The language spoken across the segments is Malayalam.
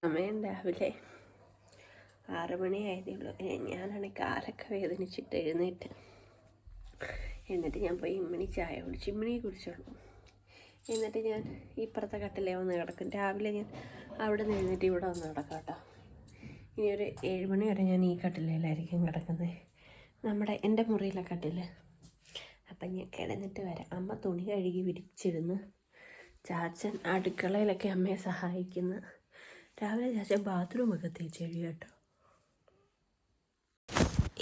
സമയം രാവിലെ 6 മണിയായതേ ഉള്ളൂ. ഞാനാണെങ്കിൽ കാലൊക്കെ വേദനിച്ചിട്ട് എന്നിട്ട് ഞാൻ പോയി ഇമ്മിണി ചായ കുടിച്ചു. ഇമ്മിണി കുടിച്ചോളൂ. എന്നിട്ട് ഞാൻ ഇപ്പുറത്തെ കട്ടിലേ വന്ന് കിടക്കും. രാവിലെ ഞാൻ അവിടെ നിന്ന് എഴുന്നേറ്റ് ഇവിടെ വന്ന് കിടക്കാം കേട്ടോ. ഇനി ഒരു 7 മണി വരെ ഞാൻ ഈ കട്ടിലയിലായിരിക്കും കിടക്കുന്നത്, എൻ്റെ മുറിയിലെ കട്ടിൽ. അപ്പം ഞാൻ കിടന്നിട്ട് വരാം. അമ്മ തുണി കഴുകി വിരിച്ചിരുന്ന്, ചാച്ചൻ അടുക്കളയിലൊക്കെ അമ്മയെ സഹായിക്കുന്നു. രാവിലെ ചാച്ചൻ ബാത്റൂമൊക്കെ തേച്ച് കഴിയും കേട്ടോ.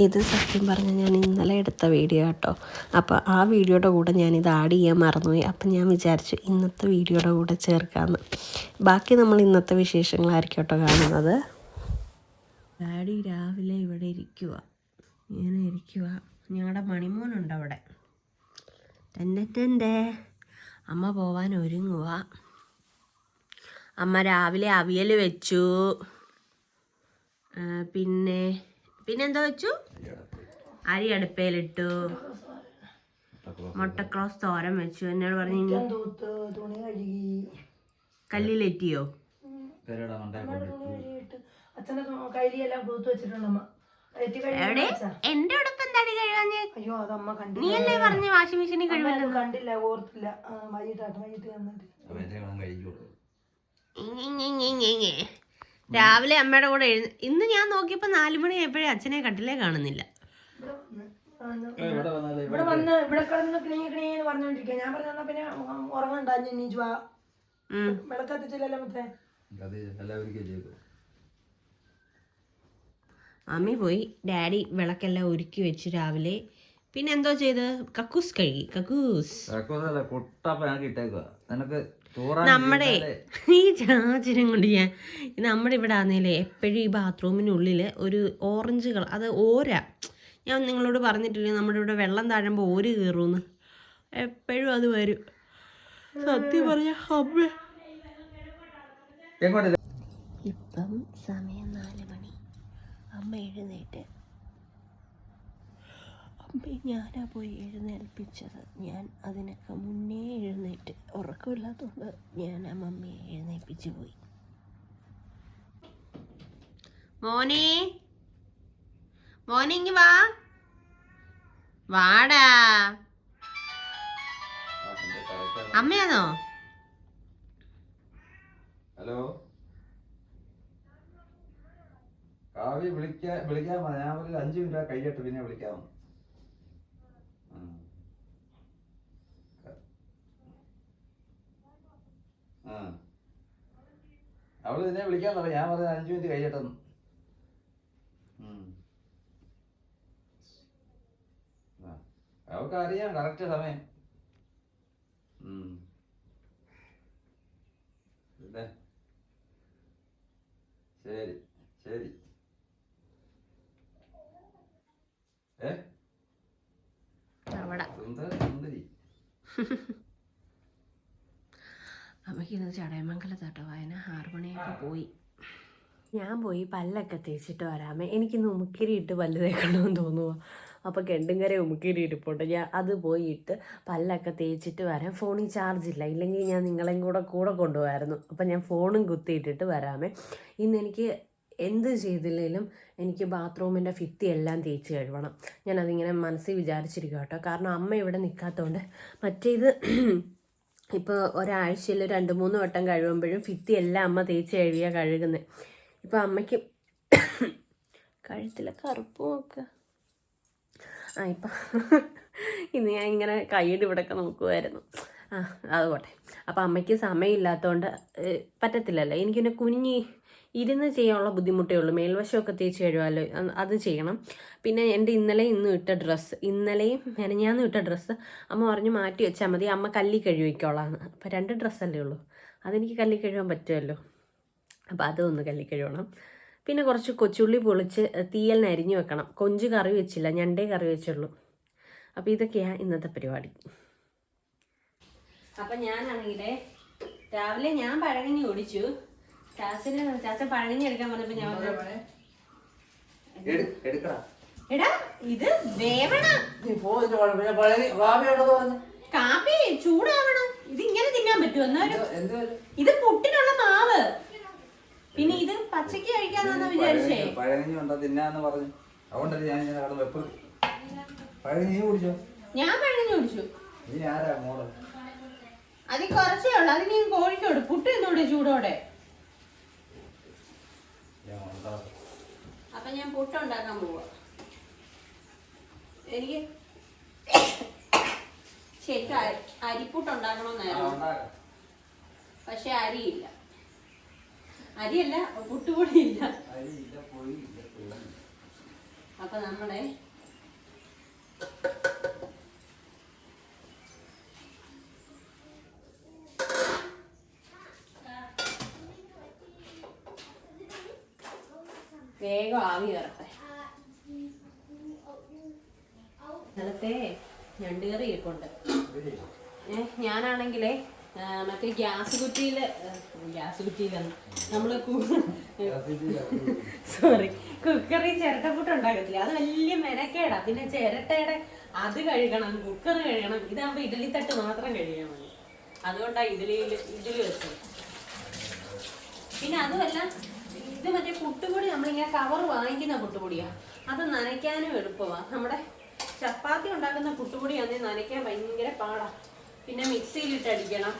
ഇത് സത്യം പറഞ്ഞാൽ ഞാൻ ഇന്നലെ എടുത്ത വീഡിയോ കേട്ടോ. അപ്പോൾ ആ വീഡിയോയുടെ കൂടെ ഞാനിത് ആഡ് ചെയ്യാൻ മറന്നുപോയി. അപ്പം ഞാൻ വിചാരിച്ചു ഇന്നത്തെ വീഡിയോയുടെ കൂടെ ചേർക്കാമെന്ന്. ബാക്കി നമ്മൾ ഇന്നത്തെ വിശേഷങ്ങളായിരിക്കും കേട്ടോ കാണുന്നത്. ഡാഡി രാവിലെ ഇവിടെ ഇരിക്കുക, ഇങ്ങനെ ഇരിക്കുക. ഞങ്ങളുടെ മണിമോനുണ്ട് അവിടെ. ടെൻ്റെ അമ്മ പോവാൻ ഒരുങ്ങുക. അമ്മ രാവിലെ അവിയൽ വെച്ചു, പിന്നെന്തോ വെച്ചു, അരി അടുപ്പയിലിട്ടു, മുട്ടക്രോസ് തോരൻ വെച്ചു. എന്നോട് പറഞ്ഞു കല്ലിലെറ്റിയോ? എവിടെ എന്റെ ഉടുപ്പ് എന്താടി കഴുകാഞ്ഞ്? നീയല്ലേ പറഞ്ഞ വാഷിംഗ് മെഷീനിൽ കഴുകല്ലോ. രാവിലെ അമ്മയുടെ കൂടെ ഇന്ന് ഞാൻ നോക്കിയപ്പോ 4 മണി ആയപ്പോഴേ അച്ഛനെ കട്ടിലേ കാണുന്നില്ല. ഇവിടെ വന്ന് ഇവിടെ കിടന്ന് പറഞ്ഞോണ്ടിരിക്കുക. ഞാൻ പറഞ്ഞ പിന്നെ ഉറങ്ങണ്ട, വിളക്കത്തിച്ചില്ലല്ലോ മറ്റേ. മമ്മി പോയി, ഡാഡി വിളക്കെല്ലാം ഒരുക്കി വെച്ചു രാവിലെ. പിന്നെ എന്തോ ചെയ്ത് കക്കൂസ് കഴുകി. നമ്മുടെ ഈ ചാച്ചനും കൊണ്ട് നമ്മുടെ ഇവിടെ ആണെങ്കിലേ എപ്പോഴും ഈ ബാത്റൂമിനുള്ളിൽ ഒരു ഓറഞ്ച് കളർ, അത് ഞാൻ നിങ്ങളോട് പറഞ്ഞിട്ടില്ലേ നമ്മുടെ ഇവിടെ വെള്ളം താഴുമ്പോൾ ഓര് കയറുമെന്ന്. എപ്പോഴും അത് വരും. സത്യം പറഞ്ഞ അമ്മ ഇപ്പം സമയം 4 മണി. അമ്മ എഴുന്നേറ്റ്. അമ്മ ഞാനാ പോയി എഴുന്നേൽപ്പിച്ചത്. ഞാൻ അതിനൊക്കെ മുന്നേ എഴുന്നേറ്റ്, ഉറക്കമില്ലാത്തതുകൊണ്ട് ഞാൻ ആ മമ്മിയെ എഴുന്നേൽപ്പിച്ചു പോയി. മോനെ ഇങ്ങ് വാടാ. അമ്മയാണോ? ഹലോ, കാവ്യ വിളിക്കാമോ? ഞാൻ ഒരു 5 മിനിറ്റ് കഴിയട്ടെ, പിന്നെ വിളിക്കാമോ? അവള് നിന്നെ വിളിക്കാൻ പറഞ്ഞു. ഞാൻ പറഞ്ഞ 5 മിനിറ്റ് കഴിയട്ടെന്ന്. അവൾക്ക് അറിയാം കറക്റ്റ് സമയം. ശരി ശരി. സുന്ദരി അമ്മയ്ക്ക് ഇന്ന് ചടയമംഗലത്താട്ടോ വായന. 6 മണിയൊക്കെ പോയി. ഞാൻ പോയി പല്ലൊക്കെ തേച്ചിട്ട് വരാമേ. എനിക്കിന്ന് ഉമുക്കിരി ഇട്ട് പല്ല് തേക്കണമെന്ന് തോന്നുമോ? അപ്പോൾ കെണ്ടുങ്കര ഉമുക്കിരി ഇരിപ്പുണ്ട്. ഞാൻ അത് പോയിട്ട് പല്ലൊക്കെ തേച്ചിട്ട് വരാം. ഫോണിൽ ചാർജില്ല, ഇല്ലെങ്കിൽ ഞാൻ നിങ്ങളെയും കൂടെ കൊണ്ടുപോകായിരുന്നു. അപ്പം ഞാൻ ഫോണും കുത്തിയിട്ടിട്ട് വരാമേ. ഇന്ന് എനിക്ക് എന്ത് ചെയ്തില്ലെങ്കിലും എനിക്ക് ബാത്റൂമിൻ്റെ ഭിത്തി എല്ലാം തേച്ച് കഴുകണം. ഞാനതിങ്ങനെ മനസ്സിൽ വിചാരിച്ചിരിക്കും കേട്ടോ. കാരണം അമ്മ ഇവിടെ നിൽക്കാത്തതുകൊണ്ട്. മറ്റേത് ഇപ്പോൾ ഒരാഴ്ചയിൽ 2-3 വട്ടം കഴുകുമ്പോഴും ഭിത്തി എല്ലാം അമ്മ തേച്ച് കഴുകുന്നത്. ഇപ്പം അമ്മയ്ക്ക് കഴുത്തിലെ കറുപ്പും ഒക്കെ ഇപ്പം ഇന്ന് ഞാൻ ഇങ്ങനെ കൈയ്യടി ഇവിടെയൊക്കെ നോക്കുമായിരുന്നു. അത് പോട്ടെ. അപ്പം അമ്മയ്ക്ക് സമയമില്ലാത്തതുകൊണ്ട് പറ്റത്തില്ലല്ലോ. എനിക്കിന്നെ കുനിഞ്ഞ് ഇരുന്ന് ചെയ്യാനുള്ള ബുദ്ധിമുട്ടേ ഉള്ളൂ. മേൽവശമൊക്കെ തേച്ച് കഴുകാമല്ലോ, അത് ചെയ്യണം. പിന്നെ എൻ്റെ ഇന്നലെയും മെനഞ്ഞാന്നും ഇട്ട ഡ്രസ്സ് അമ്മ പറഞ്ഞു മാറ്റി വെച്ചാൽ മതി, അമ്മ കല്ലി കഴുകിക്കോളാന്ന്. അപ്പം 2 ഡ്രസ്സല്ലേ ഉള്ളൂ, അതെനിക്ക് കല്ലി കഴുകാൻ പറ്റുമല്ലോ. അപ്പോൾ അതൊന്ന് കല്ലി കഴുകണം. പിന്നെ കുറച്ച് കൊച്ചുള്ളി പൊളിച്ച് തീയലിന് അരിഞ്ഞു വെക്കണം. കൊഞ്ച് കറി വെച്ചില്ല, ഞണ്ടേ കറി വെച്ചുള്ളൂ. അപ്പോൾ ഇതൊക്കെയാണ് ഇന്നത്തെ പരിപാടി. അപ്പം ഞാനാണെങ്കിലേ രാവിലെ ഞാൻ പഴകഞ്ഞി ഓടിച്ചു. ചാച്ചൻ പഴകഞ്ഞി എടുക്കാൻ പറഞ്ഞപ്പോൾ ഞാൻ എടാ ഇത് വേവണം, കാപ്പി ചൂടാവണം. ഇതിങ്ങനെ തിന്നാൻ പറ്റുമോ? ഇത് പുട്ടിനുള്ള മാവ്, പിന്നെ ഇത് പച്ചക്ക് കഴിക്കാന്നാ വിചാരിച്ചേ. പഴകഞ്ഞി ഉണ്ടോ തിന്നാന്ന് പറഞ്ഞു. അതുകൊണ്ടല്ലേ ഞാൻ ഇങ്ങനെ കടന്ന് വെപ്പ്. പഴകഞ്ഞി നീ കുടിച്ചോ? ഞാൻ പഴകഞ്ഞി കുടിച്ചു. നീ ആരാ മോള്? അതിൽ കുറച്ചേ ഉള്ളു. അതിന് ഞാൻ കോഴിക്കോട് പുട്ട് എന്നൂടെ ചൂടോടെ. അപ്പൊ ഞാൻ പുട്ടുണ്ടാക്കാൻ പോവാ. എനിക്ക് ശരിക്കും അരിപ്പുട്ടുണ്ടാക്കണമെന്നായിരുന്നു. പക്ഷെ അരിയില്ല. അരിയല്ല, പുട്ടുപൊടിയില്ല. അപ്പൊ നമ്മളെ വേഗം ആവി കയറട്ടെ. ഇന്നലത്തെ ഞണ്ടുകറി ഇരിപ്പുണ്ട്. ഞാനാണെങ്കിലേ മറ്റേ ഗ്യാസ് കുറ്റിയിലെന്ന് നമ്മള് സോറി കുക്കറിൽ ചിരട്ടപ്പുട്ട് ഉണ്ടാക്കത്തില്ല. അത് വലിയ മെനക്കേടാ. പിന്നെ ചിരട്ടയുടെ അത് കഴുകണം, കുക്കർ കഴുകണം. ഇതാകുമ്പോ ഇഡലി തട്ട് മാത്രം കഴിയാൻ മതി. അതുകൊണ്ടാ ഇഡലി വെച്ചത്. പിന്നെ അതുമല്ല, ഇത് മറ്റേ പുട്ടുപൊടി നമ്മളിങ്ങനെ കവർ വാങ്ങിക്കുന്ന പുട്ടുപൊടിയാ. അത് നനയ്ക്കാനും എളുപ്പമാണ്. നമ്മുടെ ചപ്പാത്തി ഉണ്ടാക്കുന്ന പുട്ടുപൊടിയാണെങ്കിൽ നനയ്ക്കാൻ ഭയങ്കര പാടാ. പിന്നെ മിക്സിയിലിട്ട് അടിക്കണം.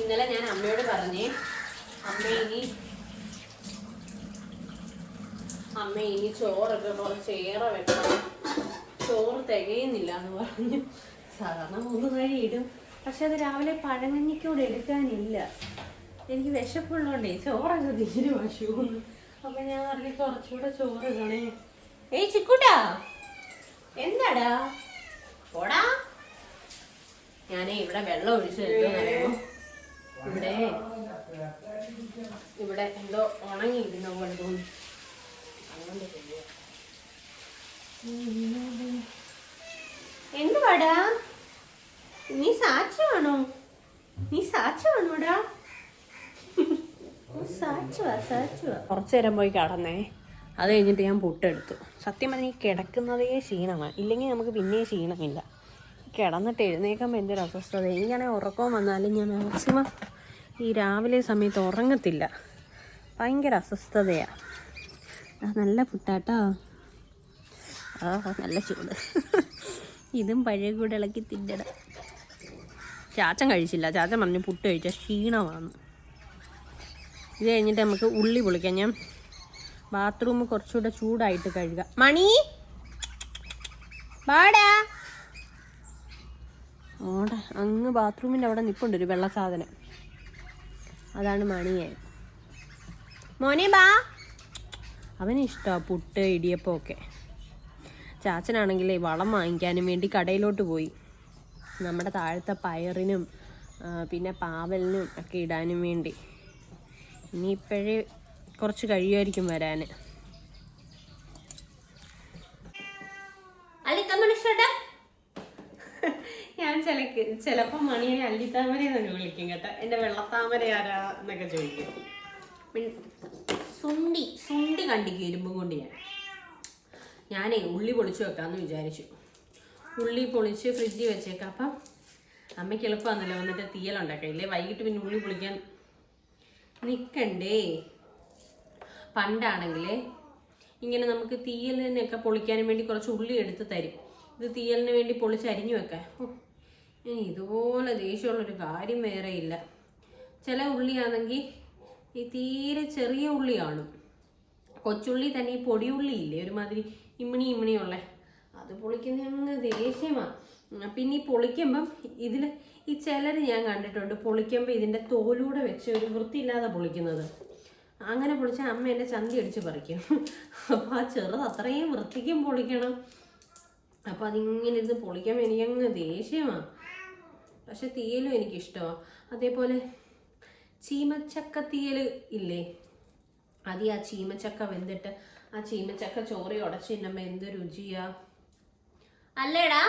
ഇന്നലെ ഞാൻ അമ്മയോട് പറഞ്ഞേ, അമ്മ ഇനി ചോറൊക്കെ കുറച്ചേറെ വെക്കണം, ചോറ് തികയുന്നില്ല എന്ന് പറഞ്ഞു. സാധാരണ 3 കഴി ഇടും. പക്ഷെ അത് രാവിലെ പഴങ്കഞ്ഞിക്കൂടെ എടുക്കാനില്ല. എനിക്ക് വിശപ്പുള്ളോണ്ടേ ചോറൊക്കെ തീരെ വശൂന്ന്. അപ്പൊ ഞാൻ പറഞ്ഞു കുറച്ചുകൂടെ ചോറ് ഇടണേ. ഏയ് ചിക്കൂട്ടാ, എന്താടാ ഓടാ. ഞാനേ ഇവിടെ വെള്ളം ഒഴിച്ചു തരുമോ? ഇവിടെ എന്തോ ഉണങ്ങിയിരുന്ന പോലെ തോന്നി. എന്തുവാടാ, നീ സാച്ചുവാണോടാ? കുറച്ചേരം പോയി കിടന്നേ. അത് കഴിഞ്ഞിട്ട് ഞാൻ പുട്ടെടുത്തു. സത്യം പറഞ്ഞാൽ ഈ കിടക്കുന്നതേ ക്ഷീണമാണ്. ഇല്ലെങ്കിൽ നമുക്ക് പിന്നെ ക്ഷീണമില്ല. കിടന്നിട്ട് എഴുന്നേക്കുമ്പോൾ എന്തൊരു അസ്വസ്ഥത. എനിക്കാണെങ്കിൽ ഉറക്കം വന്നാലും ഞാൻ മാക്സിമം ഈ രാവിലെ സമയത്ത് ഉറങ്ങത്തില്ല. ഭയങ്കര അസ്വസ്ഥതയാണ്. നല്ല പുട്ടാട്ടോ. നല്ല ചൂട്. ഇതും പഴയ കൂടെ ഇളക്കി തിന്നണം. ചാച്ചൻ കഴിച്ചില്ല. ചാച്ചൻ പറഞ്ഞു പുട്ട് കഴിച്ചാൽ ക്ഷീണമാണ്. ഇത് കഴിഞ്ഞിട്ട് നമുക്ക് ഉള്ളി പൊളിക്കാം. ഞാൻ ബാത്റൂം കുറച്ചുകൂടെ ചൂടായിട്ട് കഴുകാം. മണി വാടാ. ഓടെ അങ്ങ് ബാത്റൂമിൻ്റെ അവിടെ നിൽപ്പുണ്ട് ഒരു വെള്ള സാധനം. അതാണ് മണിയെ. മോനെ ബാ. അവന് ഇഷ്ടമാണ് പുട്ട് ഇടിയപ്പം ഒക്കെ. ചാച്ചനാണെങ്കിൽ വളം വാങ്ങിക്കാനും വേണ്ടി കടയിലോട്ട് പോയി. നമ്മുടെ താഴത്തെ പയറിനും പിന്നെ പാവലിനും ഒക്കെ ഇടാനും വേണ്ടി. ഇനിയിപ്പോഴേ കുറച്ച് കഴിയുമായിരിക്കും വരാൻ. ഞാൻ ചിലപ്പോൾ മണിയെ അല്ലിത്താമര എന്നൊക്കെ വിളിക്കും കേട്ടോ. എൻ്റെ വെള്ളത്താമര ആരാ എന്നൊക്കെ ചോദിക്കും. സുണ്ടി കണ്ടിക്ക് ഇരുമ്പും കൊണ്ട് ഞാനേ ഉള്ളി പൊളിച്ച് വെക്കാമെന്ന് വിചാരിച്ചു. ഉള്ളി പൊളിച്ച് ഫ്രിഡ്ജിൽ വെച്ചേക്കാം. അപ്പം അമ്മയ്ക്ക് എളുപ്പമാണല്ലോ വന്നിട്ട് തീയലുണ്ടാക്കാം. ഇല്ലേ വൈകിട്ട് പിന്നെ ഉള്ളി പൊളിക്കാൻ നിൽക്കണ്ടേ. പണ്ടാണെങ്കിൽ ഇങ്ങനെ നമുക്ക് തീയലിനൊക്കെ പൊളിക്കാനും വേണ്ടി കുറച്ച് ഉള്ളി എടുത്ത് തരും. ഇത് തീയലിന് വേണ്ടി പൊളിച്ച് അരിഞ്ഞു വെക്കാൻ. ഇതുപോലെ ദേഷ്യമുള്ളൊരു കാര്യം വേറെ ഇല്ല. ചില ഉള്ളിയാണെങ്കിൽ ഈ തീരെ ചെറിയ ഉള്ളി കാണും. കൊച്ചുള്ളി തന്നെ ഈ പൊടിയുള്ളി ഇല്ലേ ഒരുമാതിരി ഇമ്മിണിയുള്ള, അത് പൊളിക്കുന്ന അങ്ങ് ദേഷ്യമാണ്. പിന്നെ ഈ പൊളിക്കുമ്പം ഇതിൽ ഈ ചിലർ ഞാൻ കണ്ടിട്ടുണ്ട് പൊളിക്കുമ്പോൾ ഇതിൻ്റെ തോലൂടെ വെച്ച് ഒരു വൃത്തിയില്ലാതെ പൊളിക്കുന്നത്. അങ്ങനെ പൊളിച്ചാൽ അമ്മ എൻ്റെ ചന്തി അടിച്ച് പറിക്കും. അപ്പോൾ ആ ചെറുത് അത്രയും വൃത്തിക്കും പൊളിക്കണം. അപ്പോൾ അതിങ്ങനെ ഇരുന്ന് പൊളിക്കുമ്പോൾ എനിക്കങ്ങ് ദേഷ്യമാണ്. പക്ഷെ തീയലും എനിക്കിഷ്ടമാണ്. അതേപോലെ ചീമച്ചക്ക തീയൽ ഇല്ലേ, അത് ആ ചീമച്ചക്ക വെന്തിട്ട് ആ ചീമച്ചക്ക ചോറി ഉടച്ച് തിന്നുമ്പോൾ എന്ത് രുചിയാ അല്ലേടാ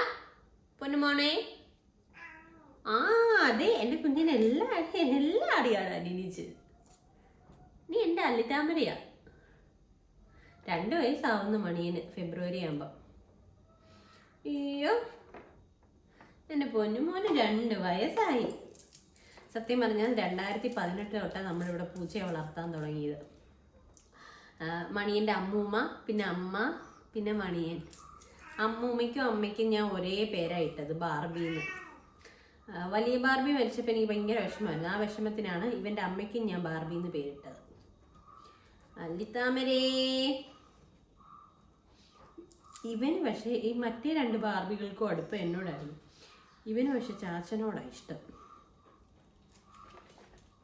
പൊന്നുമോനെ. അതെ എൻ്റെ കുഞ്ഞിനെ എല്ലാം അറിയാടാ. അനിനിച്ച് നീ എൻ്റെ അല്ലിത്താമരയാ. 2 വയസ്സാവുന്ന മണിയന് ഫെബ്രുവരി ആകുമ്പോൾ. അയ്യോ എൻ്റെ പൊന്നുമോന് 2 വയസ്സായി. സത്യം പറഞ്ഞാൽ 2018 തൊട്ടാണ് നമ്മളിവിടെ പൂച്ചയെ വളർത്താൻ തുടങ്ങിയത്. മണിയൻ്റെ അമ്മൂമ്മ, പിന്നെ അമ്മ, പിന്നെ മണിയൻ. അമ്മൂമ്മയ്ക്കും അമ്മയ്ക്കും ഞാൻ ഒരേ പേരാണ് ഇട്ടത്, ബാർബിന്ന്. വലിയ ബാർബി മരിച്ചപ്പോൾ എനിക്ക് ഭയങ്കര വിഷമമായിരുന്നു. ആ വിഷമത്തിനാണ് ഇവൻ്റെ അമ്മയ്ക്കും ഞാൻ ബാർബിന്ന് പേരിട്ടത്. അല്ലിത്താമരേ. ഇവന് പക്ഷേ ഈ മറ്റേ 2 ബാർബികൾക്കും അടുപ്പം എന്നോടായിരുന്നു. ഇവന് പക്ഷെ ചാച്ചനോടാണ് ഇഷ്ടം.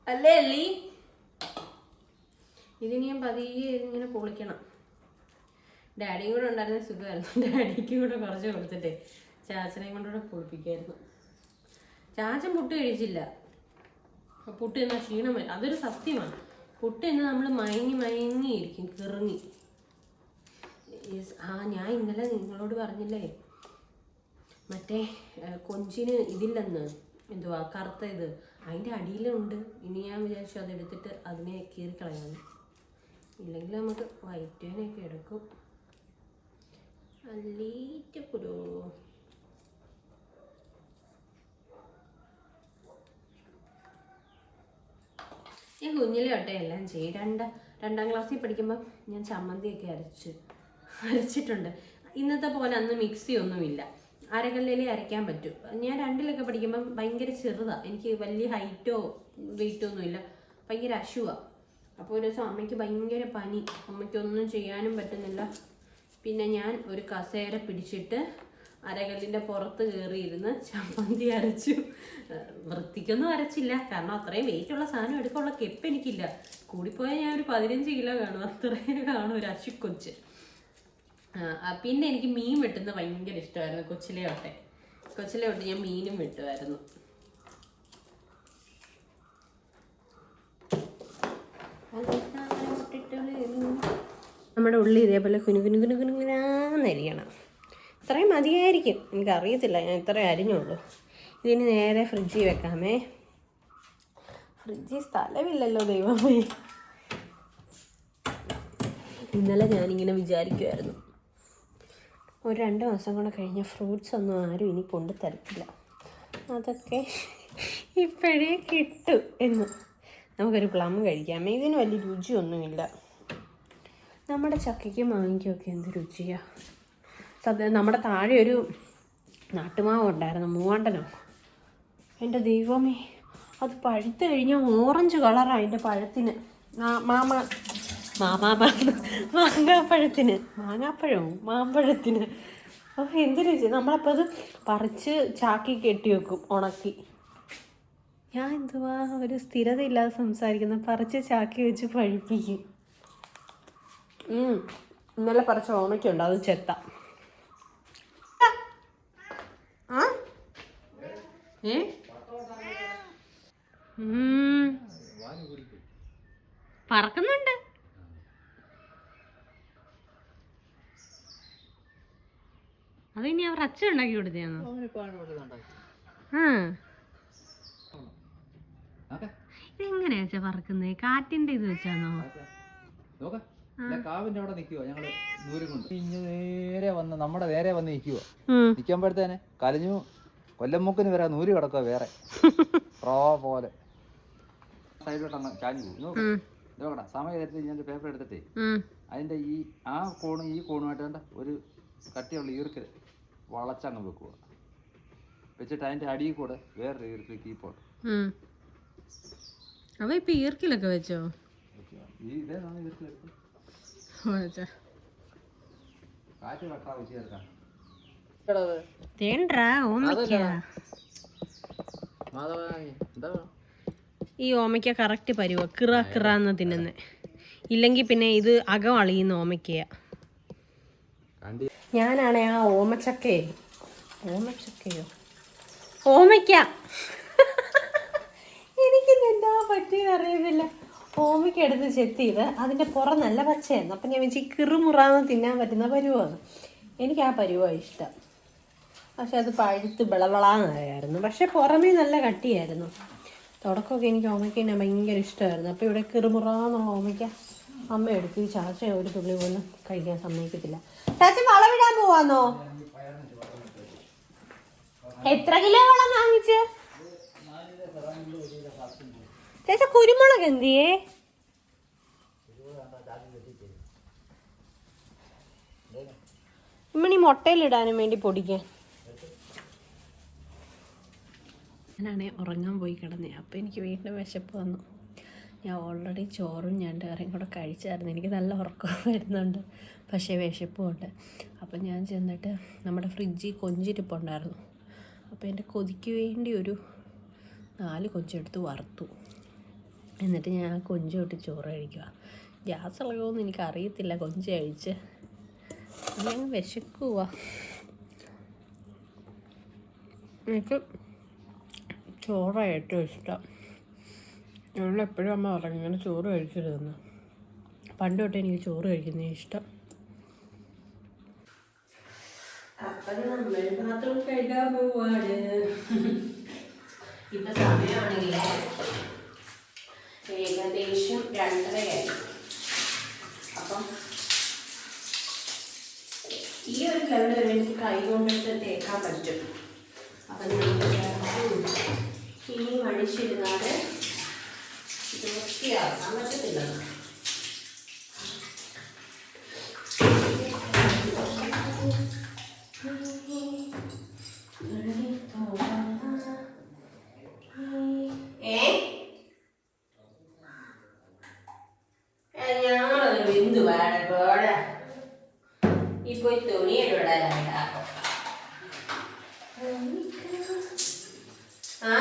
അല്ലേ അല്ലി? ഇതിന് ഞാൻ പതിയെ ഇങ്ങനെ പൊളിക്കണം. ഡാഡിയും കൂടെ ഉണ്ടായിരുന്ന സുഖമായിരുന്നു. ഡാഡിക്ക് കൂടെ കുറച്ച് കൊടുത്തിട്ടേ ചാച്ചനെയും കൊണ്ടുകൂടെ പൊളിപ്പിക്കായിരുന്നു. ചാച്ചൻ പുട്ട് കഴിച്ചില്ല. പുട്ട് എന്നാൽ ക്ഷീണം വരും. അതൊരു സത്യമാണ്. പുട്ട് എന്ന് നമ്മൾ മയങ്ങിയിരിക്കും, കിറങ്ങി. ഞാൻ ഇന്നലെ നിങ്ങളോട് പറഞ്ഞില്ലേ, മറ്റേ കൊഞ്ചിന് ഇതില്ലെന്ന്, എന്തുവാ കറുത്ത ഇത് അതിൻ്റെ അടിയിലുണ്ട്. ഇനി ഞാൻ വിചാരിച്ചു അതെടുത്തിട്ട് അതിനെ കീറിക്കളയാന്ന്. ഇല്ലെങ്കിൽ നമുക്ക് വയറ്റുവേനൊക്കെ എടുക്കും. അല്ലീറ്റപ്പുരോ. ഞാൻ കുഞ്ഞിലെ തൊട്ടേ എല്ലാം ചെയ്യും. 2ാം ക്ലാസ്സിൽ പഠിക്കുമ്പോൾ ഞാൻ ചമ്മന്തിയൊക്കെ അരച്ചിട്ടുണ്ട്. ഇന്നത്തെ പോലെ അന്ന് മിക്സി ഒന്നുമില്ല, അരകല്ലിലേ അരയ്ക്കാൻ പറ്റും. ഞാൻ 2ിലൊക്കെ പഠിക്കുമ്പം ഭയങ്കര ചെറുതാണ്, എനിക്ക് വലിയ ഹൈറ്റോ വെയിറ്റോ ഒന്നുമില്ല, ഭയങ്കര അശുവാണ്. അപ്പോൾ ഒരു ദിവസം അമ്മയ്ക്ക് ഭയങ്കര പനി, അമ്മയ്ക്കൊന്നും ചെയ്യാനും പറ്റുന്നില്ല. പിന്നെ ഞാൻ ഒരു കസേര പിടിച്ചിട്ട് അരകല്ലിൻ്റെ പുറത്ത് കയറിയിരുന്ന് ചമ്മന്തി അരച്ചു. വൃത്തിക്കൊന്നും അരച്ചില്ല, കാരണം അത്രയും വെയിറ്റുള്ള സാധനം എടുക്കാനുള്ള കെപ്പ് എനിക്കില്ല. കൂടിപ്പോയാൽ ഞാൻ ഒരു 15 കിലോ കാണും, അത്രയും കാണും, ഒരു അശുക്കൊച്ച്. പിന്നെ എനിക്ക് മീൻ വെട്ടുന്നത് ഭയങ്കര ഇഷ്ടമായിരുന്നു. കൊച്ചിലെ തൊട്ട് ഞാൻ മീനും വെട്ടുമായിരുന്നു. നമ്മുടെ ഉള്ളി ഇതേപോലെ കുനുകുനുകുനുകുനുകുനാന്നരിയണം. ഇത്രയും മതിയായിരിക്കും, എനിക്കറിയത്തില്ല, ഞാൻ ഇത്രയും അരിഞ്ഞുള്ളൂ. ഇതിന് നേരെ ഫ്രിഡ്ജിൽ വെക്കാമേ. ഫ്രിഡ്ജിൽ സ്ഥലമില്ലല്ലോ ദൈവമേ. ഇന്നലെ ഞാനിങ്ങനെ വിചാരിക്കുമായിരുന്നു, ഒരു 2 മാസം കൂടെ കഴിഞ്ഞ ഫ്രൂട്ട്സ് ഒന്നും ആരും ഇനി കൊണ്ടു തരത്തില്ല, അതൊക്കെ ഇപ്പോഴേ കിട്ടും എന്ന്. നമുക്കൊരു പ്ലം കഴിക്കാമേ. ഇതിന് വലിയ രുചിയൊന്നുമില്ല. നമ്മുടെ ചക്കയ്ക്കും മാങ്ങയ്ക്കൊക്കെ എന്ത് രുചിയാണ്. സത്യം, നമ്മുടെ താഴെ ഒരു നാട്ടുമാവ് ഉണ്ടായിരുന്നു, മൂവാണ്ടനോ. എൻ്റെ ദൈവമേ, അത് പഴുത്ത് കഴിഞ്ഞാൽ ഓറഞ്ച് കളറാണ് അതിൻ്റെ പഴത്തിന്. മാമ്പഴത്തിന് എന്ത് രുചി. നമ്മളപ്പോൾ അത് പറിച്ച് ചാക്കി കെട്ടി വെക്കും, ഉണക്കി. ഞാൻ എന്തുവാ ഒരു സ്ഥിരതയില്ലാതെ സംസാരിക്കുന്ന, പറിച്ച് ചാക്കി വെച്ച് പഴുപ്പിക്കും. ഇന്നലെ പറിച്ച ഓമയ്ക്കുണ്ട്, അത് ചെത്ത. പറക്കുന്നുണ്ട്. അത് ഇനി അവർ അച്ഛൻ ഉണ്ടാക്കി കൊടുത്തയാണോ? ഇതെങ്ങനെയാ വെച്ചാ പറക്കുന്നേ? കാറ്റിന്റെ ഇത് വെച്ചാണോ? കാവിന്റെ അവിടെ നിൽക്കുവോ, ഞങ്ങള് ദൂരം കൊണ്ട് നേരെ വന്ന് നമ്മുടെ നേരെ വന്ന് നിൽക്കുവോ. നിൽക്കുമ്പോഴത്തേനെ കലഞ്ഞു കൊല്ലമ്മൂക്കിന് വരാ നൂര് കിടക്കുക വേറെ പോലെ സൈഡിലോട്ട് ചാഞ്ഞു പോകും. നോക്കടാ, സമയം എടുത്തിട്ട് ഞാൻ പേപ്പർ എടുത്തിട്ടേ അതിന്റെ ആ കോണും ഈ കോണുമായിട്ട് വേണ്ട ഒരു കട്ടിയുള്ള ഈർക്കൽ വളച്ചങ്ങ് വെക്കുക. വെച്ചിട്ട് അതിന്റെ അടിയിൽ കൂടെ വേറൊരു ഈർക്കൽ കീപ്പോട്ട്. അവ ഇപ്പൊ ഈർക്കിലൊക്കെ വെച്ചോ? ഇതേതാണ് ഈർക്കിലെടുത്ത് കാറ്റ് വെട്ടാ വെച്ച് ചേർക്കാം. ഈ ഓമയ്ക്ക കറക്റ്റ് പരുവ, കിറാന്ന് തിന്നുന്നേ. ഇല്ലെങ്കിൽ പിന്നെ ഇത് അകം അളിയുന്ന ഓമയ്ക്കയാ. ഞാനാണെ ആ ഓമയ്ക്ക എനിക്കിന്ന് എന്താ പറ്റിയെന്ന് അറിയുന്നില്ല. ഓമയ്ക്ക എടുത്ത് ചെത്തിയത് അതിൻ്റെ പുറം നല്ല പച്ചയായിരുന്നു. അപ്പം ഞാൻ വെച്ച് കിറുമുറാന്ന് തിന്നാൻ പറ്റുന്ന പരുവാണ്. എനിക്ക് ആ പരുവാണ് ഇഷ്ടം. പക്ഷെ അത് പഴുത്ത് വിളവളാന്നായിരുന്നു. പക്ഷെ പുറമേ നല്ല കട്ടിയായിരുന്നു. തുടക്കമൊക്കെ എനിക്ക് ഓമയ്ക്ക തന്നെ ഭയങ്കര ഇഷ്ടമായിരുന്നു. അപ്പോൾ ഇവിടെ കിറുമുറാന്നുള്ള ഓമയ്ക്ക അമ്മ എടുത്ത് ചാച്ച ഒരു തുള്ളി പോലും കഴിക്കാൻ സമ്മതിക്കത്തില്ല. ചാച്ച വളവിടാൻ പോവാന്നോ? എത്ര കിലോ വളം വാങ്ങിച്ച്? ചേച്ച കുരുമുളക് എന്തിയേ? ഇമ്മണി മുട്ടയിലിടാനും വേണ്ടി പൊടിക്കാൻ. ഞാനാണെങ്കിൽ ഉറങ്ങാൻ പോയി കിടന്നേ. അപ്പോൾ എനിക്ക് വീണ്ടും വിശപ്പ് വന്നു. ഞാൻ ഓൾറെഡി ചോറും ഞണ്ട് കറിയും കൂടെ കഴിച്ചായിരുന്നു. എനിക്ക് നല്ല ഉറക്കം വരുന്നുണ്ട്, പക്ഷേ വിശപ്പുമുണ്ട്. അപ്പം ഞാൻ ചെന്നിട്ട് നമ്മുടെ ഫ്രിഡ്ജിൽ കൊഞ്ചിരിപ്പുണ്ടായിരുന്നു. അപ്പോൾ എൻ്റെ കൊതിക്ക് വേണ്ടി ഒരു 4 കൊഞ്ചെടുത്ത് വറുത്തു. എന്നിട്ട് ഞാൻ കൊഞ്ച് തൊട്ട് ചോറ് കഴിക്കുക. ഗ്യാസ് ഇളകുമെന്ന് എനിക്കറിയത്തില്ല. കൊഞ്ച് കഴിച്ച് ഞാൻ വിശക്കുക. എനിക്ക് ചോറാണ് ഏറ്റവും ഇഷ്ടം. ഞങ്ങളെപ്പോഴും അമ്മ പറഞ്ഞു ഇങ്ങനെ ചോറ് കഴിക്കരുതെന്ന്. പണ്ട് തൊട്ട് എനിക്ക് ചോറ് കഴിക്കുന്നതാണ് ഇഷ്ടം. അപ്പം നമ്മൾ മാത്രം കഴിക്കാൻ പോവാണ്. ഇപ്പം സമയമാണെങ്കിൽ ഏകദേശം 2:30 അപ്പം ഈ ഒരു ലെവൽ വരെ എനിക്ക് കൈ കൊണ്ടിട്ട് തേക്കാൻ പറ്റും. അപ്പം ഇനി മടിച്ചിരുന്നാല് ഇത് വൃത്തിയാക്കാൻ പറ്റത്തില്ല. ഞങ്ങളൊരു ബിന്ദു വേടക്കോടെ ഇപ്പൊ തുണിയിടാനായിട്ടാ. ആ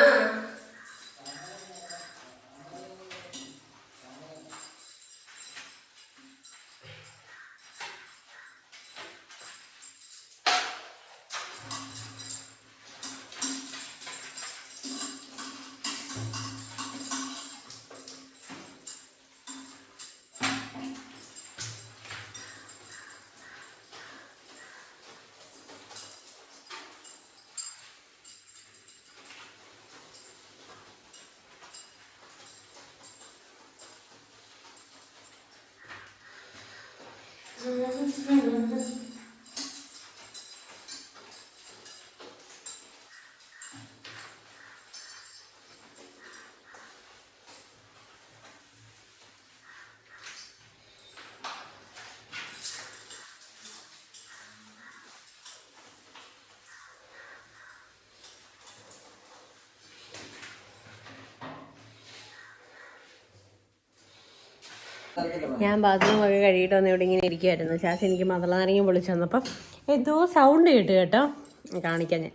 ഞാൻ ബാത്റൂമൊക്കെ കഴുകിയിട്ട് വന്ന് ഇവിടെ ഇങ്ങനെ ഇരിക്കുമായിരുന്നു. ശാസി എനിക്ക് മതളനാരങ്ങ പൊളിച്ചു വന്നപ്പം എന്തോ സൗണ്ട് കേട്ട് കേട്ടോ, കാണിക്കാൻ ഞാൻ.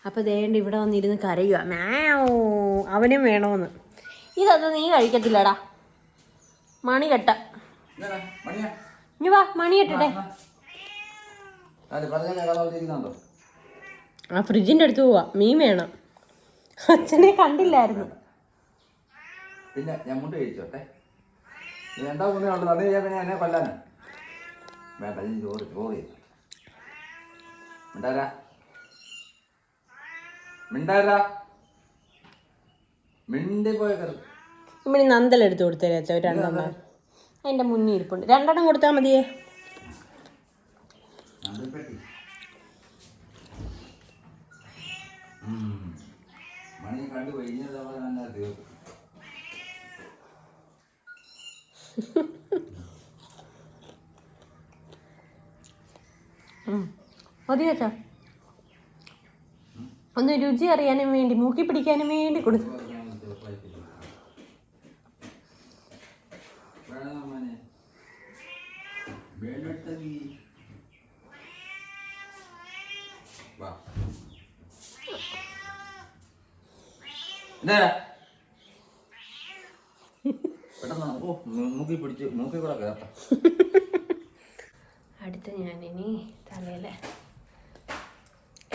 അപ്പോൾ ദേണ്ട് ഇവിടെ വന്നിരുന്ന് കരയുക, മാവോ അവനും വേണമെന്ന്. ഇതൊന്നും നീ കഴിക്കത്തില്ലടാ. മണി കെട്ട ഇനി വാ, മണി കെട്ടട്ടെ. ആ ഫ്രിഡ്ജിൻ്റെ അടുത്ത് പോവാ, മീൻ വേണം. അച്ഛനെ കണ്ടില്ലായിരുന്നു. പിന്നെ ഞാൻ മുണ്ട് കഴിച്ചോട്ടെ. എന്താ മുന്നേയുള്ളത്? അത് ചെയ്യാൻ പിന്നെ എന്നെ കൊല്ലാനാ വേണ്ട. നീ ചോറ് മിണ്ടാരാ മിണ്ടാരാ മിണ്ടി പോയ കറി ഇവിടെ നന്തലെടുത്ത് കൊടുത്തേരാ അച്ഛൻ. ഒരു 2 അതിൻ്റെ മുന്നിൽ ഇരിപ്പുണ്ട്. 2 കൊടുത്താൽ മതിയേ. മണി കണ്ടു കഴിഞ്ഞ തീർക്കും. മതി വെച്ചാ ഒന്ന് രുചി അറിയാനും വേണ്ടി, മൂക്കി പിടിക്കാനും വേണ്ടി കൊടുത്തു. അടുത്ത ഞാനിനി തലയിൽ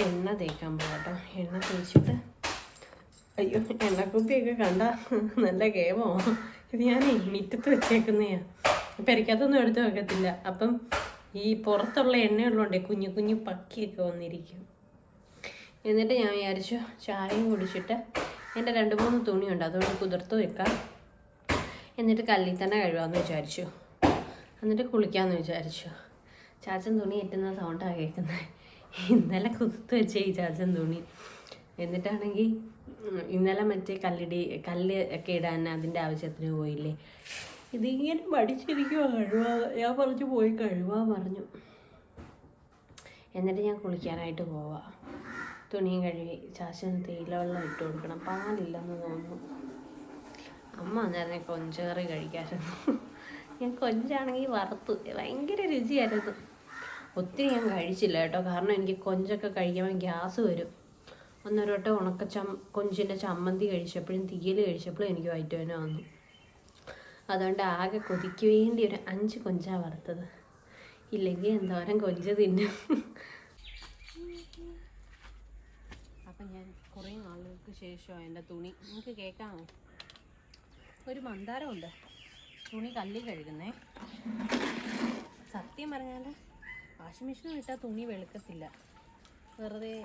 എണ്ണ തേക്കാൻ പോകട്ടോ. എണ്ണ തേച്ചിട്ട്, അയ്യോ എണ്ണക്കുപ്പിയൊക്കെ കണ്ട നല്ല ഗെയിമോ. ഇത് ഞാനേ മിറ്റത്ത് വെച്ചേക്കുന്നതാ. പെരക്കകത്തൊന്നും എടുത്ത് വെക്കത്തില്ല. അപ്പം ഈ പുറത്തുള്ള എണ്ണയുള്ളതുകൊണ്ടേ കുഞ്ഞു കുഞ്ഞു പക്കിയൊക്കെ വന്നിരിക്കും. എന്നിട്ട് ഞാൻ വിചാരിച്ചു ചായയും കുടിച്ചിട്ട് എൻ്റെ 2-3 തുണിയുണ്ട്, അതുകൊണ്ട് കുതിർത്ത് വെക്കാം. എന്നിട്ട് കല്ലിൽ തന്നെ കഴുകാമെന്ന് വിചാരിച്ചു. എന്നിട്ട് കുളിക്കാമെന്ന് വിചാരിച്ചു. ചാച്ചൻ തുണി എറ്റുന്ന സൗണ്ടാണ് കേൾക്കുന്നത്. ഇന്നലെ കുതിർത്ത് വെച്ചേ ഈ ചാച്ചൻ തുണി. എന്നിട്ടാണെങ്കിൽ ഇന്നലെ മറ്റേ കല്ല് ഒക്കെ ഇടാൻ അതിൻ്റെ ആവശ്യത്തിന് പോയില്ലേ. ഇതിങ്ങനെ പഠിച്ചിരിക്കുമോ കഴുകാ. ഞാൻ പറഞ്ഞു പോയി കഴുകാൻ പറഞ്ഞു. എന്നിട്ട് ഞാൻ കുളിക്കാനായിട്ട് പോവാം. തുണിയും കഴുകി ചാച്ചന് തേയില വെള്ളം ഇട്ട് കൊടുക്കണം. പാലില്ലെന്ന് തോന്നുന്നു. അമ്മ അന്നേരം കൊഞ്ചേറി കഴിക്കാമായിരുന്നു. ഞാൻ കൊഞ്ചാണെങ്കിൽ വറുത്തു, ഭയങ്കര രുചിയായിരുന്നു. ഒത്തിരി ഞാൻ കഴിച്ചില്ല കേട്ടോ, കാരണം എനിക്ക് കൊഞ്ചൊക്കെ കഴിക്കുമ്പോൾ ഗ്യാസ് വരും. ഒന്നൊരുവട്ടം കൊഞ്ചിൻ്റെ ചമ്മന്തി കഴിച്ചപ്പോഴും തീയൽ കഴിച്ചപ്പോഴും എനിക്ക് വയറ്റുവേദന വന്നു. അതുകൊണ്ട് ആകെ കൊതിക്ക് വേണ്ടി ഒരു 5 കൊഞ്ചാണ് വറുത്തത്. ഇല്ലെങ്കിൽ എന്തോരം കൊഞ്ച് തിന്നും. അപ്പം ഞാൻ കുറേ നാളുകൾക്ക് ശേഷമാണ് എൻ്റെ തുണി, നിങ്ങൾക്ക് കേൾക്കാമോ? ഒരു മന്ദാരമുണ്ട്. തുണി കല്ലിൽ കഴുകുന്നേ. സത്യം പറഞ്ഞാൽ വാഷിംഗ് മെഷീൻ ഇട്ടാൽ തുണി വെളുക്കത്തില്ല, വെറുതെ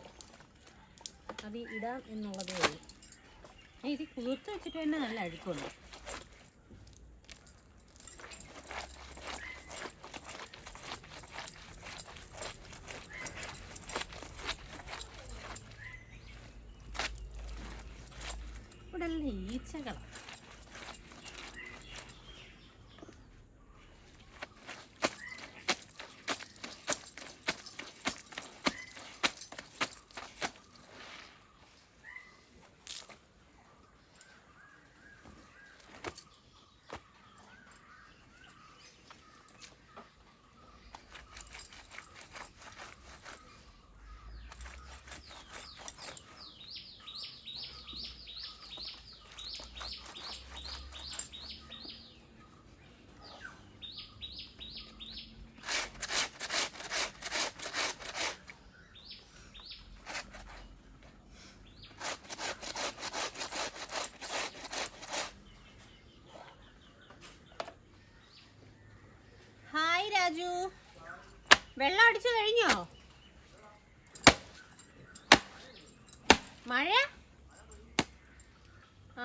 അത് ഇടാം എന്നുള്ളതേ ഉള്ളൂ. ഇത് കുതിർത്ത് വെച്ചിട്ട് തന്നെ നല്ല അഴുക്കുണ്ട്. ഇവിടെ എല്ലാം ഈച്ചകളാണ്. രാജു, വെള്ളം അടിച്ചു കഴിഞ്ഞോ? മഴ? ആ,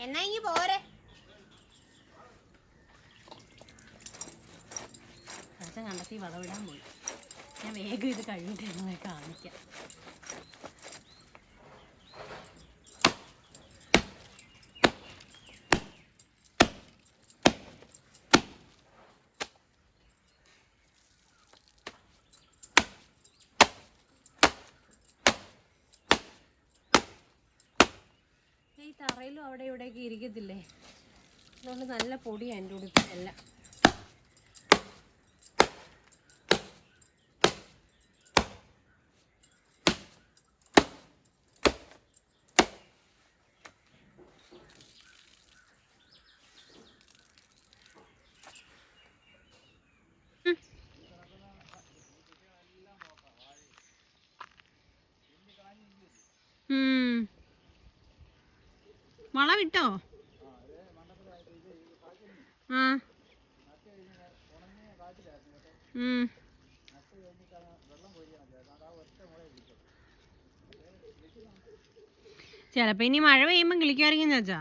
എന്നാ ഇങ്ങി പോരെ. അച്ഛൻ കണ്ടെത്തി വളവിടാൻ പോയി. ഞാൻ വേഗം ഇത് കഴിഞ്ഞിട്ട് നിങ്ങളെ കാണിക്കാം. ഈ തറയിലും അവിടെ ഇവിടെയൊക്കെ ഇരിക്കത്തില്ലേ, അതുകൊണ്ട് നല്ല പൊടിയാണ് എൻ്റെ ഉടുപ്പ് എല്ലാം. വളമിട്ടോ? ആ, ചിലപ്പോ ഇനി മഴ പെയ്യുമ്പോ കിളിക്കായിരിക്കും ചാച്ചാ.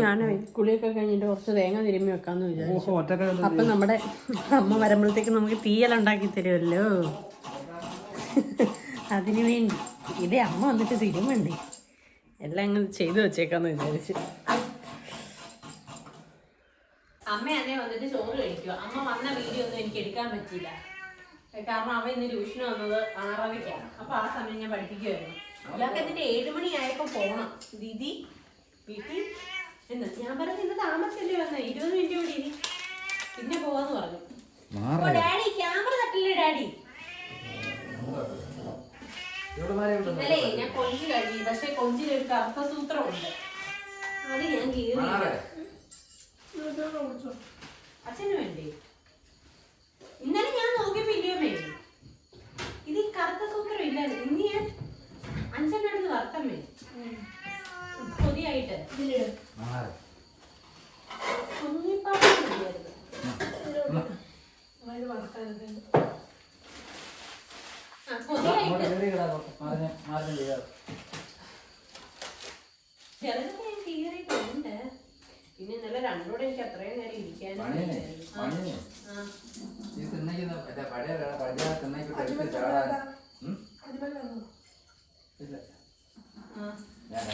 ഞാൻ കുളിയൊക്കെ കഴിഞ്ഞിട്ട് കുറച്ച് തേങ്ങ തിരുമ്മി വെക്കാന്ന് വിചാരിച്ചു. അപ്പൊ നമ്മുടെ അമ്മ വരുമ്പോഴത്തേക്ക് നമുക്ക് തീയെല്ലാം ഉണ്ടാക്കി തരുമല്ലോ. അതിനു വേണ്ടി ഇതേ അമ്മ വന്നിട്ട് തിരുമണ്ടേ, എല്ലാം അങ്ങനെ ചെയ്തു വെച്ചേക്കാന്ന് വിചാരിച്ചു. അമ്മ അന്നേ വന്നിട്ട് ചോറ് കഴിക്കുക. അമ്മ വന്ന വീഡിയോ ഒന്നും എനിക്ക് എടുക്കാൻ പറ്റിയില്ല, കാരണം അവ ഇന്ന് ട്യൂഷന് വന്നത് 6:30-ക്കാണ്. അപ്പൊ ആ സമയം ഞാൻ പഠിപ്പിക്കുമായിരുന്നു. ഇയാൾക്ക് എന്നിട്ട് 7 മണിയായപ്പോ പോണം ദീദി വീട്ടിൽ എന്ന്. ഞാൻ പറഞ്ഞു ഇന്ന് താമസിച്ചല്ലേ വന്ന, 20 മിനിറ്റ് കൂടി ഇനി പിന്നെ പോവാന്ന് പറഞ്ഞു. ഡാഡി ക്യാമറ തട്ടില്ലേ ഡാഡി. ഇന്നലെ ഞാൻ കൊഞ്ച് കഴുകി, പക്ഷെ കൊഞ്ചിൽ ഒരു കറുത്ത സൂത്രമുണ്ട്, അത് ഞാൻ കീറി. അച്ഛന് വേണ്ടേ? ഇന്നലെ ഞാൻ നോക്കിയപ്പോ ഇല്ലയോമേ, ഇത് ഈ കറുത്ത സൂത്രം ഇല്ലായിരുന്നു. ഇന്ന് ഞാൻ 5 എടുത്ത് വറുത്തമ്മേ പൊതിയായിട്ട് ചെറുതൊക്കെ ഞാൻ കീറിയിട്ടുണ്ട്. പിന്നെ ഇന്നലെ രണ്ടോടെ എനിക്ക് അത്രയും നേരം ഇരിക്കാനും മണിയനെ ഈ തിണ്ണയ്ക്ക് പഴയ തിണ്ണയ്ക്ക് എടുത്ത് ചാടാൻ ഇല്ല ഞാൻ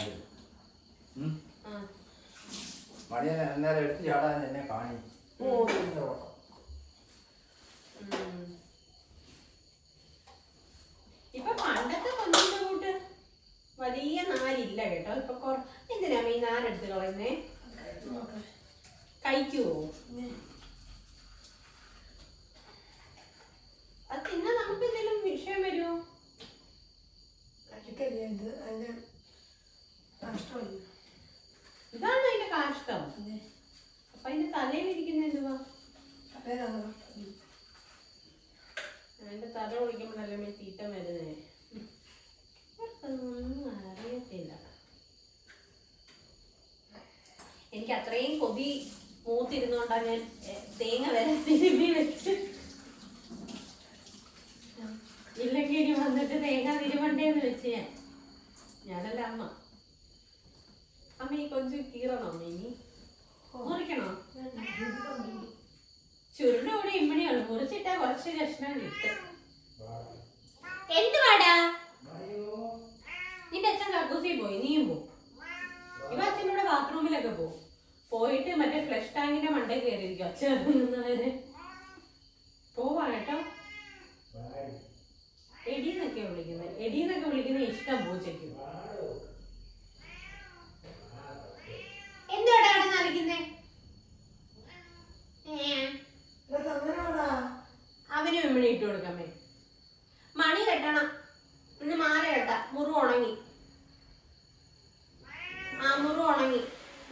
മണിയനെ അന്നേരം എടുത്ത് ചാടാൻ എന്നെ കാണി. ഇപ്പൊ പണ്ടത്തെ കൊഞ്ചിന്റെ കൂട്ട് വലിയ നാരില്ല കേട്ടോ. ഇപ്പൊ എന്തിനാ ഈ നാരെടുത്ത് കളയുന്നേ? കഴിക്കുവോ? അത് തിന്നാ നമുക്ക് എന്തെങ്കിലും വിഷയം വരുമോ? ഇതാണ് അതിന്റെ കാഷ്ടം. അപ്പൊ അതിന്റെ തലയിലിരിക്കുന്ന എന്തുവാ? അതിന്റെ തല ഒഴിക്കുമ്പോഴല്ലേ തീറ്റ വരുന്നേ. ഒന്നും അറിയത്തില്ല. എനിക്ക് അത്രയും കൊതി മൂത്തിരുന്നോണ്ടാ ഞാൻ തേങ്ങ വരെ തിരുമ്മി വെച്ച്. ഇല്ലെങ്കിൽ ഇനി വന്നിട്ട് തേങ്ങ തിരുമണ്ടേന്ന് വെച്ച് ഞാനല്ല അമ്മ. അമ്മ ഈ കൊഞ്ച് കീറണോ അമ്മ? ഇനി മുറിക്കണോ? ചുരുണ്ടോടെ ഇമ്മണിയുള്ളു. മുറിച്ചിട്ടാ കുറച്ച് കഷ്ണം കിട്ടും. എന്തുവാടാ? നിന്റെ അച്ഛൻ കക്കൂസിൽ പോയി, നീയും പോ. ഇവ അച്ഛനോട് ബാത്റൂമിലൊക്കെ പോയിട്ട് മറ്റേ ഫ്ലഷ് ടാങ്കിന്റെ മണ്ടേ കയറിയിരിക്കും അച്ഛൻ വരെ. പോവാ കേട്ടോ. എടീന്നൊക്കെയാ വിളിക്കുന്നത്. എടീന്നൊക്കെ വിളിക്കുന്ന ഇഷ്ടം പൂച്ചയ്ക്ക്. എന്തുവാടാ അവിടെ നനയ്ക്കുന്നേ? അവനും ഇമ്മണി ഇട്ട് കൊടുക്കാമേ. മണി കെട്ടണം. ഇന്ന് മാല കെട്ടാ. മുറി ഉണങ്ങി. മുറി ഉണങ്ങി.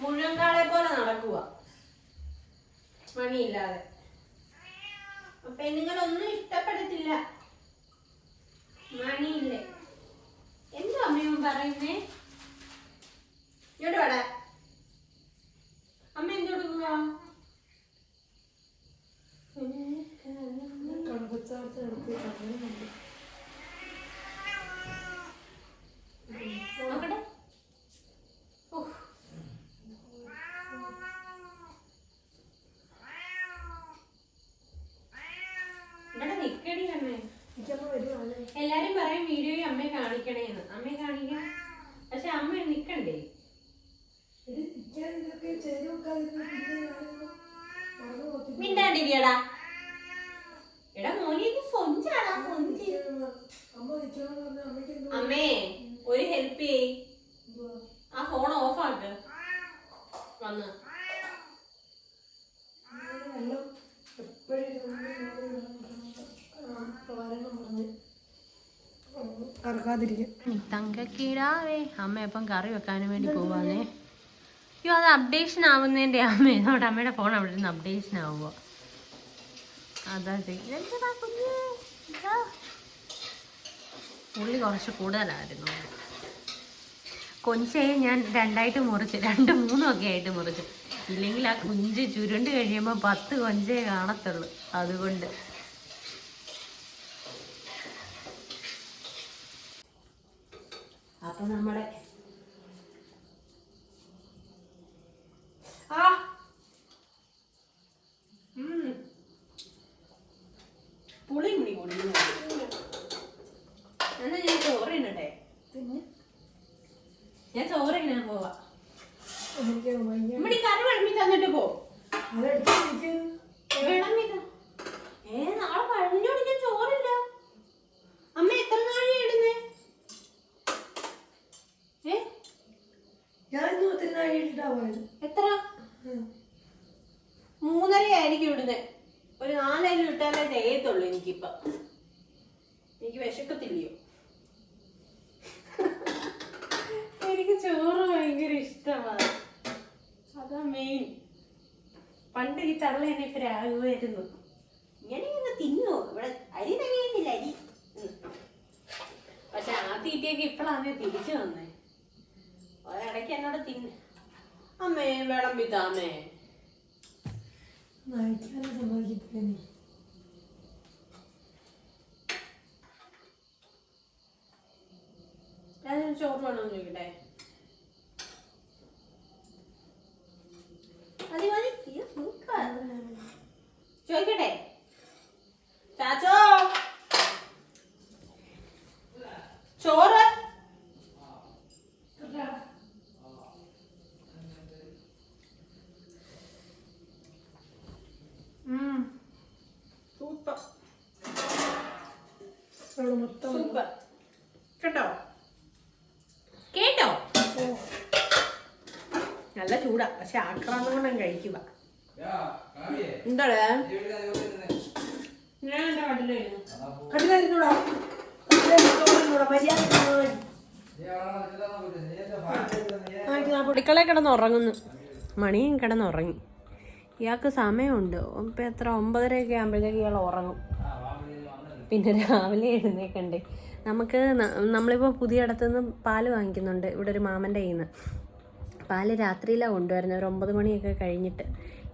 മുഴുവൻകാളെ പോലെ നടക്കുക മണിയില്ലാതെ. പെണ്ണുങ്ങളൊന്നും ഇഷ്ടപ്പെടത്തില്ല. മണിയില്ലേ? എന്തോ അമ്മയും പറയുന്നേ? ഇങ്ങോട്ട് വേടാ. അമ്മ എന്തുകൊടുക്കുക? നോക്കട്ടെ. ഇവിടെ നിക്കടി അമ്മേ. എല്ലാരും പറയും വീഡിയോയിൽ അമ്മയെ കാണിക്കണേന്ന്. അമ്മയെ കാണിക്കാം. പക്ഷെ അമ്മ നിക്കണ്ടേ? മിണ്ടാണ്ടിരിയടാ. എടാ മോനെ ഇത് കൊഞ്ചാടാ. കൊഞ്ച്. അമ്മേ ഒരു ഹെൽപ്പ് ചെയ്. ആ ഫോൺ ഓഫ് ആക്ക്. വന്ന് തങ്കക്കിടാവേ. അമ്മ എപ്പം കറി വെക്കാനും വേണ്ടി പോവാന്നേ. അയ്യോ അത് അപ്ഡേഷൻ ആവുന്നതിൻ്റെ അമ്മ. എന്നോട് അമ്മയുടെ ഫോൺ അവിടെ നിന്ന് അപ്ഡേഷൻ ആവുക. അതാ എന്താ കുഞ്ഞ് ഉള്ളി കുറച്ച് കൂടുതലായിരുന്നു. കൊഞ്ചയെ ഞാൻ രണ്ടായിട്ട് മുറിച്ച് 2-3 ഒക്കെ ആയിട്ട് മുറിച്ചു. ഇല്ലെങ്കിൽ ആ കുഞ്ച് ചുരുണ്ട് കഴിയുമ്പോൾ 10 കൊഞ്ചേ കാണത്തുള്ളൂ. അതുകൊണ്ട് അപ്പൊ നമ്മുടെ പുളി മുടി കുടിക്കുന്നു. എന്നാ ഞാൻ ചോറ് തിന്നട്ടെ. ഞാൻ ചോറ് തിന്നാൻ പോവാ. ഇവിടെ കറി വിളമ്പി തന്നിട്ട് പോ. വിളമ്പി നാളെ പഴഞ്ഞോട് ഞാൻ ചോറില്ല. അമ്മ എത്ര നാഴി ഇടുന്നേ? എത്ര? 3.5 ആയിരിക്കും ഇടുന്നേ. ഒരു 4 അരി ഇട്ടാലേ തികയത്തുള്ളൂ. എനിക്കിപ്പ എനിക്ക് വിശക്കത്തില്ലയോ. എനിക്ക് ചോറ് ഭയങ്കര ഇഷ്ടമാണ്. അതാ മെയിൻ. പണ്ട് ഈ തള്ള എന്നെ ഇപ്പൊ രാകുമായിരുന്നു. ഇങ്ങനെ തിന്നോ? ഇവിടെ അരി തികയുന്നില്ല അരി. പക്ഷെ ആ തീറ്റയൊക്കെ ഇപ്പോഴാണ് തിരിച്ചു വന്നേ. ഒരിടയ്ക്ക് എന്നോട് അമ്മേ വിളമ്പി താമേ. ചോറ് വേണമെന്ന് ചോദിക്കട്ടെ? ചോറ് സൂപ്പർ സൂപ്പർ കേട്ടോ കേട്ടോ നല്ല ചൂടാ പക്ഷെ ആക്രാന്തം കൊണ്ട് കഴിക്കുക എന്താടാ ഞാൻ എന്റെ കട്ടിലായിരുന്നു അടുക്കളയിൽ കിടന്നുറങ്ങുന്നു. മണിയും കിടന്നുറങ്ങി. ഇയാൾക്ക് സമയമുണ്ട്. ഇപ്പം എത്ര 9:30 ആകുമ്പോഴത്തേക്ക് ഇയാൾ ഉറങ്ങും. പിന്നെ രാവിലെ എഴുന്നേക്കണ്ടേ. നമ്മളിപ്പോൾ പുതിയ ഇടത്തുനിന്ന് പാല് വാങ്ങിക്കുന്നുണ്ട്. ഇവിടെ ഒരു മാമൻ്റെ കയ്യിൽ നിന്ന് പാല് രാത്രിയിലാണ് കൊണ്ടുവരുന്നത്. ഒരു 9 മണിയൊക്കെ കഴിഞ്ഞിട്ട്.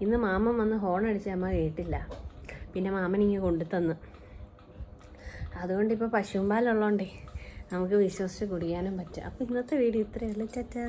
ഇന്ന് മാമൻ വന്ന് ഹോൺ അടിച്ച് അമ്മ കേട്ടില്ല. പിന്നെ മാമൻ ഇങ്ങനെ കൊണ്ടുതന്ന്. അതുകൊണ്ടിപ്പോൾ പശുവും പാലുള്ളതുകൊണ്ടേ നമുക്ക് വിശ്വസിച്ച് കുടിക്കാനും പറ്റും. അപ്പോൾ ഇന്നത്തെ വീഡിയോ ഇത്രയേ ഉള്ളൂ. ടാറ്റാ.